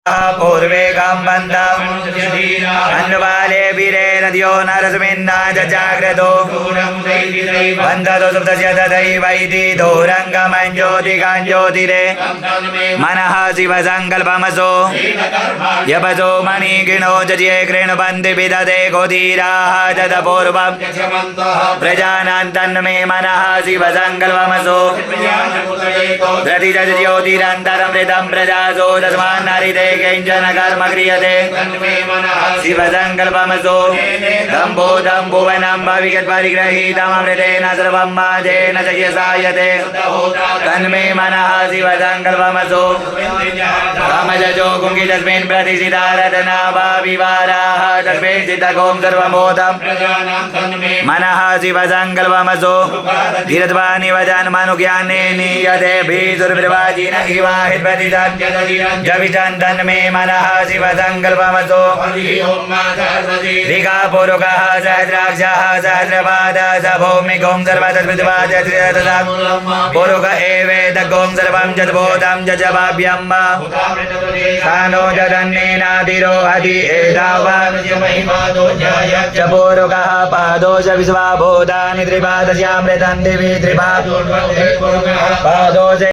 पूर्वे काम्बन्दम् अन्वाले वीरे नद्यो नरसमिन्ना जाग्रतो वन्दतो सुप्तस्य तथैवैति धूरङ्गमञ्ज्योतिकाञ्ज्योतिरे मनः शिवसङ्कल्पमसो यपसो मणिगिणो जजे कृणुबन्धि विदधे गोधीराः तदपूर्वम् प्रजानां तन्मे मनः शिवसङ्कल्पमसो प्रतिज्योतिरन्तरमृतं प्रजासो तस्मान्नरिते किञ्चन कर्म क्रियते शिवसङ्कल्पमसो दम्भो दम्भुवनं भविष्यद्परिगृहीतममृतेन सर्वं मादेन च यसायते तन्मे मनः शिवसङ्कल्पमसो कामजो कुङ्कितस्मिन् प्रतिष्ठितारतना वा विवाराः तस्मिन् सिद्धकों सर्वमोदम् मनः शिवसङ्कल्पमसो धीरत्वानि वदन् मनुज्ञाने नीयते भीसुरप्रवाचिन इवाहितप्रतिदन् तन्मे मनः शिवसङ्कल्पमसो ऋगापुरुषः सहस्राक्षः सहस्रपादः स भौमिकों सर्वतस्मिद्वाचत्रितः पुरुष एवेदकों सर्वं जद्भूतं जजवाभ्यं सानो जदन्नेनातिरोहति एतावत् च पुरुषः पादोष विश्वाभूतानि त्रिपादस्यामृतं दिवि त्रिपादोष